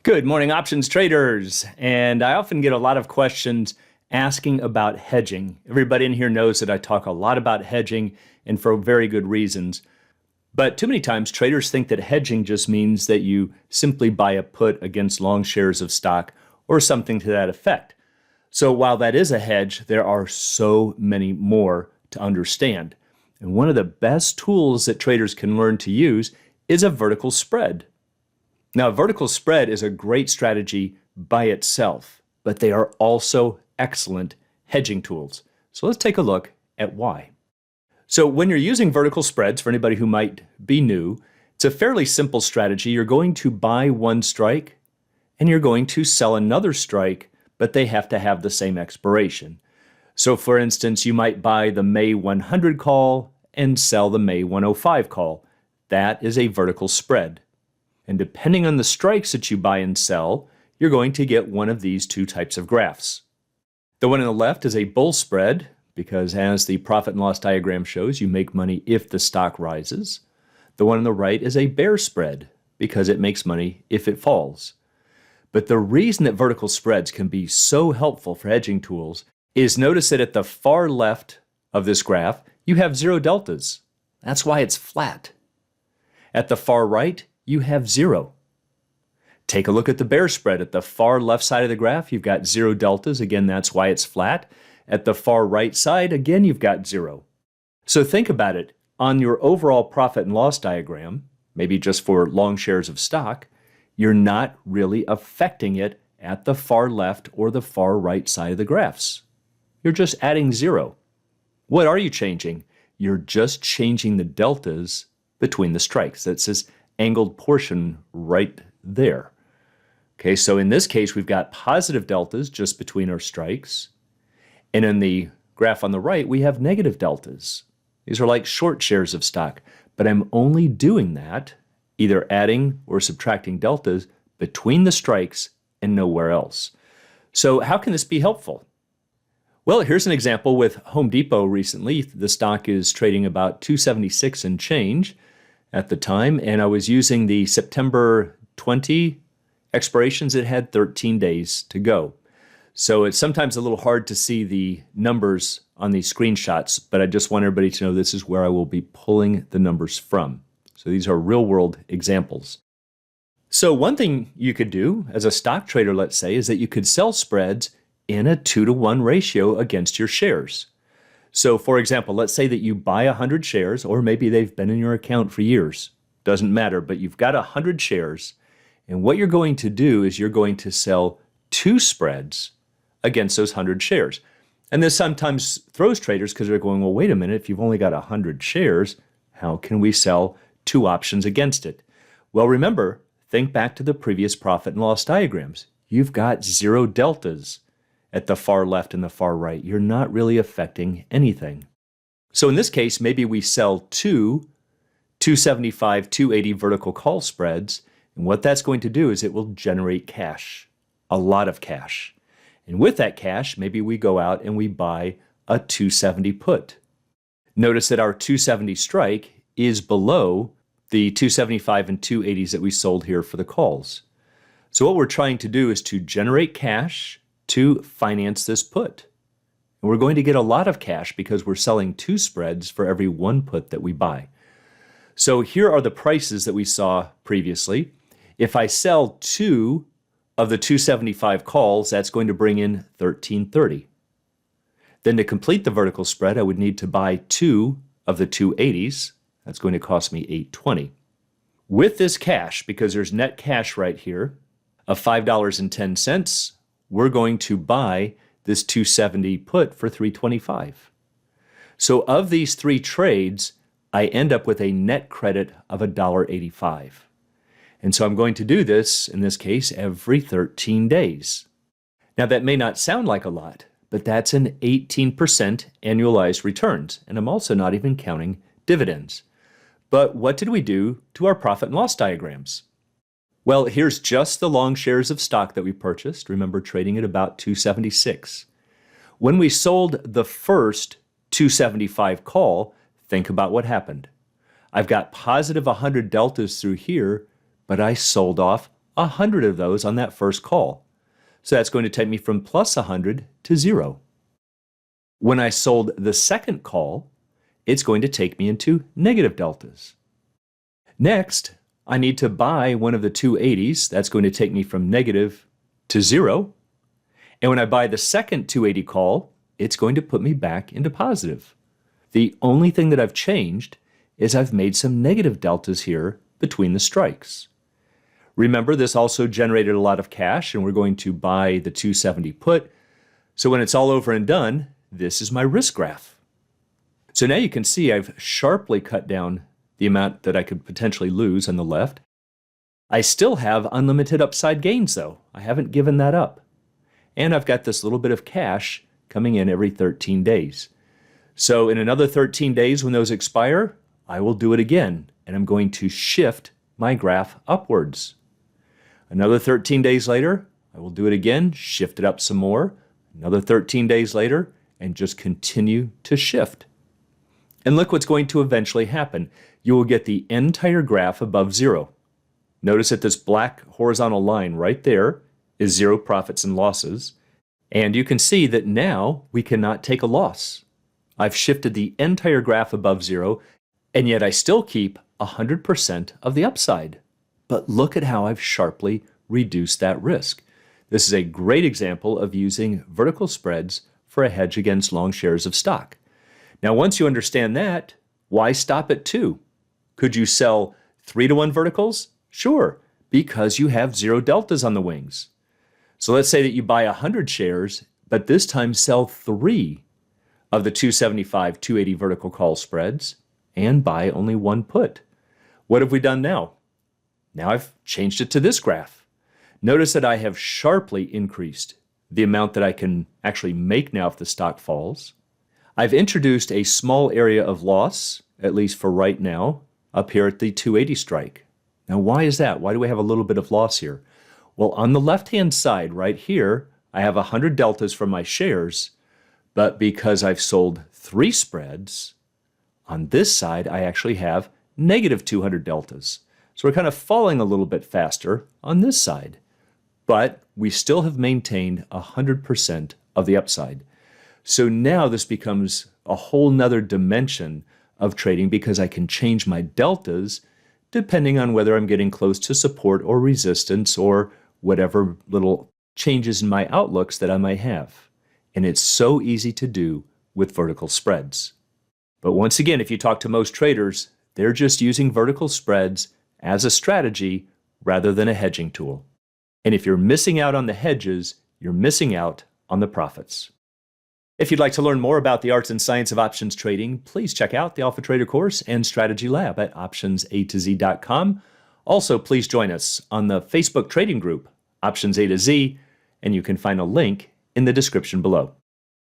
Good morning, options traders. And I often get a lot of questions asking about hedging. Everybody in here knows that I talk a lot about hedging and for very good reasons. But too many times traders think that hedging just means that you simply buy a put against long shares of stock or something to that effect. So while that is a hedge, there are so many more to understand. And one of the best tools that traders can learn to use is a vertical spread. Now, a vertical spread is a great strategy by itself, but they are also excellent hedging tools. So let's take a look at why. So when you're using vertical spreads, for anybody who might be new, it's a fairly simple strategy. You're going to buy one strike and you're going to sell another strike, but they have to have the same expiration. So for instance, you might buy the May 100 call and sell the May 105 call. That is a vertical spread. And depending on the strikes that you buy and sell, you're going to get one of these two types of graphs. The one on the left is a bull spread, because as the profit and loss diagram shows, you make money if the stock rises. The one on the right is a bear spread, because it makes money if it falls. But the reason that vertical spreads can be so helpful for hedging tools is notice that at the far left of this graph, you have zero deltas. That's why it's flat. At the far right, you have zero. Take a look at the bear spread. At the far left side of the graph, you've got zero deltas. Again, that's why it's flat. At the far right side, again, you've got zero. So think about it. On your overall profit and loss diagram, maybe just for long shares of stock, you're not really affecting it at the far left or the far right side of the graphs. You're just adding zero. What are you changing? You're just changing the deltas between the strikes. That's this angled portion right there. Okay, so in this case, we've got positive deltas just between our strikes. And in the graph on the right, we have negative deltas. These are like short shares of stock, but I'm only doing that, either adding or subtracting deltas between the strikes and nowhere else. So how can this be helpful? Well, here's an example with Home Depot recently. The stock is trading about $276 and change at the time, and I was using the September 20 expirations. It had 13 days to go. So it's sometimes a little hard to see the numbers on these screenshots, but I just want everybody to know this is where I will be pulling the numbers from. So these are real-world examples. So one thing you could do as a stock trader, let's say, is that you could sell spreads in a 2-to-1 ratio against your shares. So for example, let's say that you buy 100 shares, or maybe they've been in your account for years. Doesn't matter, but you've got 100 shares, and what you're going to do is you're going to sell 2 spreads against those 100 shares. And this sometimes throws traders because they're going, well, wait a minute, if you've only got 100 shares, how can we sell 2 options against it? Well, remember, think back to the previous profit and loss diagrams. You've got zero deltas at the far left and the far right. You're not really affecting anything. So in this case, maybe we sell 2 275, 280 vertical call spreads, and what that's going to do is it will generate cash, a lot of cash. And with that cash, maybe we go out and we buy a 270 put. Notice that our 270 strike is below the 275 and 280s that we sold here for the calls. So what we're trying to do is to generate cash to finance this put. And we're going to get a lot of cash because we're selling 2 spreads for every 1 put that we buy. So here are the prices that we saw previously. If I sell 2 of the 275 calls, that's going to bring in $13.30. Then to complete the vertical spread, I would need to buy 2 of the 280s. That's going to cost me $8.20. With this cash, because there's net cash right here of $5.10, we're going to buy this 270 put for $3.25. So of these 3 trades, I end up with a net credit of $1.85. And so I'm going to do this, in this case, every 13 days. Now that may not sound like a lot, but that's an 18% annualized returns. And I'm also not even counting dividends. But what did we do to our profit and loss diagrams? Well, here's just the long shares of stock that we purchased. Remember, trading at about 276. When we sold the first 275 call, think about what happened. I've got positive 100 deltas through here, but I sold off 100 of those on that first call. So that's going to take me from plus 100 to 0. When I sold the second call, it's going to take me into negative deltas. Next, I need to buy one of the 280s. That's going to take me from negative to 0. And when I buy the second 280 call, it's going to put me back into positive. The only thing that I've changed is I've made some negative deltas here between the strikes. Remember, this also generated a lot of cash, and we're going to buy the 270 put. So when it's all over and done, this is my risk graph. So now you can see I've sharply cut down the amount that I could potentially lose on the left. I still have unlimited upside gains, though. I haven't given that up. And I've got this little bit of cash coming in every 13 days. So in another 13 days when those expire, I will do it again, and I'm going to shift my graph upwards. Another 13 days later, I will do it again, shift it up some more. Another 13 days later, and just continue to shift. And look what's going to eventually happen. You will get the entire graph above 0. Notice that this black horizontal line right there is 0 profits and losses. And you can see that now we cannot take a loss. I've shifted the entire graph above 0, and yet I still keep 100% of the upside. But look at how I've sharply reduced that risk. This is a great example of using vertical spreads for a hedge against long shares of stock. Now, once you understand that, why stop at 2? Could you sell 3-to-1 verticals? Sure, because you have 0 deltas on the wings. So let's say that you buy 100 shares, but this time sell 3 of the 275, 280 vertical call spreads and buy only 1 put. What have we done now? Now I've changed it to this graph. Notice that I have sharply increased the amount that I can actually make now if the stock falls. I've introduced a small area of loss, at least for right now, up here at the 280 strike. Now why is that? Why do we have a little bit of loss here? Well, on the left-hand side right here, I have 100 deltas from my shares, but because I've sold 3 spreads, on this side I actually have negative 200 deltas. So we're kind of falling a little bit faster on this side. But we still have maintained 100% of the upside. So now this becomes a whole nother dimension of trading because I can change my deltas depending on whether I'm getting close to support or resistance or whatever little changes in my outlooks that I might have. And it's so easy to do with vertical spreads. But once again, if you talk to most traders, they're just using vertical spreads as a strategy rather than a hedging tool. And if you're missing out on the hedges, you're missing out on the profits. If you'd like to learn more about the arts and science of options trading, please check out the Alpha Trader course and Strategy Lab at optionsatoz.com. Also, please join us on the Facebook trading group, Options A to Z, and you can find a link in the description below.